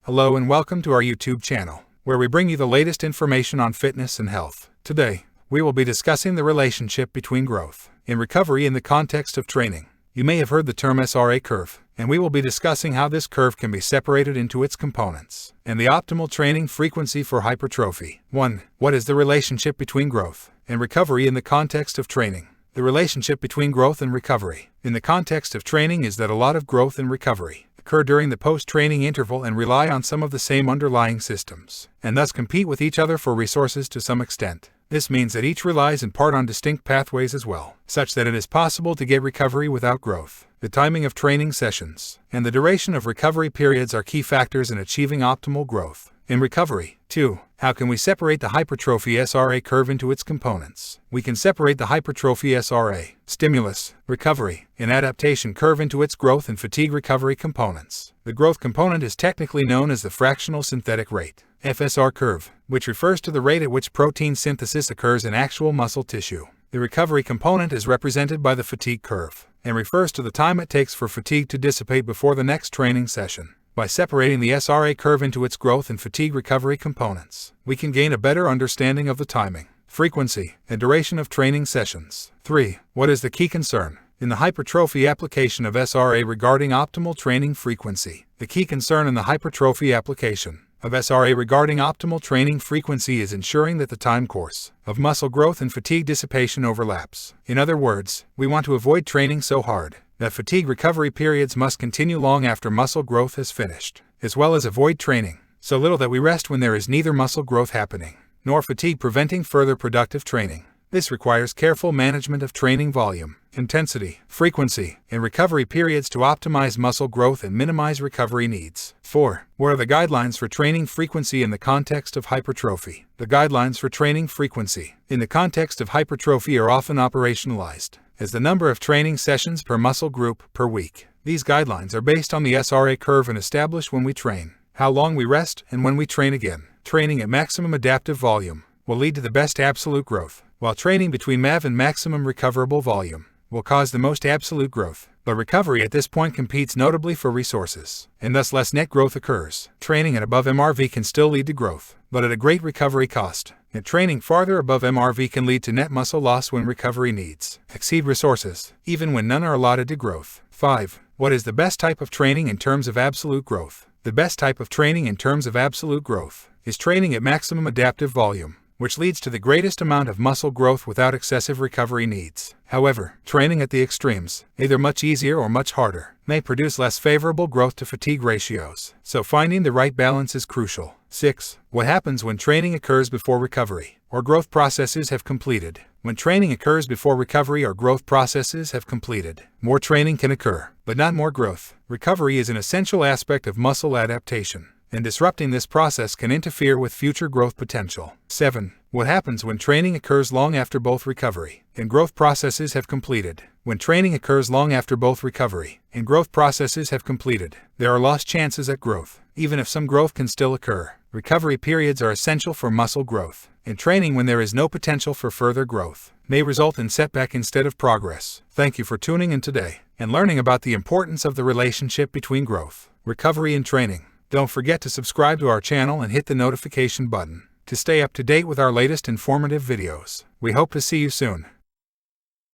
Hello and welcome to our YouTube channel, where we bring you the latest information on fitness and health. Today, we will be discussing the relationship between growth and recovery in the context of training. You may have heard the term SRA curve, and we will be discussing how this curve can be separated into its components and the optimal training frequency for hypertrophy. 1. What is the relationship between growth and recovery in the context of training? The relationship between growth and recovery in the context of training is that a lot of growth and recovery occur during the post-training interval and rely on some of the same underlying systems, and thus compete with each other for resources to some extent. This means that each relies in part on distinct pathways as well, such that it is possible to get recovery without growth. The timing of training sessions and the duration of recovery periods are key factors in achieving optimal growth in recovery. 2. How can we separate the hypertrophy SRA curve into its components? We can separate the hypertrophy SRA, stimulus, recovery, and adaptation curve into its growth and fatigue recovery components. The growth component is technically known as the fractional synthetic rate, FSR curve, which refers to the rate at which protein synthesis occurs in actual muscle tissue. The recovery component is represented by the fatigue curve and refers to the time it takes for fatigue to dissipate before the next training session. By separating the SRA curve into its growth and fatigue recovery components, we can gain a better understanding of the timing, frequency, and duration of training sessions. 3. What is the key concern in the hypertrophy application of SRA regarding optimal training frequency? The key concern in the hypertrophy application of SRA regarding optimal training frequency is ensuring that the time course of muscle growth and fatigue dissipation overlaps. In other words, we want to avoid training so hard that fatigue recovery periods must continue long after muscle growth has finished, as well as avoid training so little that we rest when there is neither muscle growth happening nor fatigue preventing further productive training. This requires careful management of training volume, intensity, frequency, and recovery periods to optimize muscle growth and minimize recovery needs. 4. What are the guidelines for training frequency in the context of hypertrophy? The guidelines for training frequency in the context of hypertrophy are often operationalized as the number of training sessions per muscle group per week. These guidelines are based on the SRA curve and establish when we train, how long we rest, and when we train again. Training at maximum adaptive volume will lead to the best absolute growth, while training between MAV and maximum recoverable volume will cause the most absolute growth. But recovery at this point competes notably for resources, and thus less net growth occurs. Training at above MRV can still lead to growth, but at a great recovery cost. And training farther above MRV can lead to net muscle loss when recovery needs exceed resources, even when none are allotted to growth. 5. What is the best type of training in terms of absolute growth? The best type of training in terms of absolute growth is training at maximum adaptive volume, which leads to the greatest amount of muscle growth without excessive recovery needs. However, training at the extremes, either much easier or much harder, may produce less favorable growth to fatigue ratios, so finding the right balance is crucial. 6. What happens when training occurs before recovery or growth processes have completed? When training occurs before recovery or growth processes have completed, more training can occur, but not more growth. Recovery is an essential aspect of muscle adaptation, and disrupting this process can interfere with future growth potential. 7. What happens when training occurs long after both recovery and growth processes have completed? When training occurs long after both recovery and growth processes have completed, there are lost chances at growth. Even if some growth can still occur, recovery periods are essential for muscle growth, and training when there is no potential for further growth may result in setback instead of progress. Thank you for tuning in today and learning about the importance of the relationship between growth, recovery, and training. Don't forget to subscribe to our channel and hit the notification button to stay up to date with our latest informative videos. We hope to see you soon.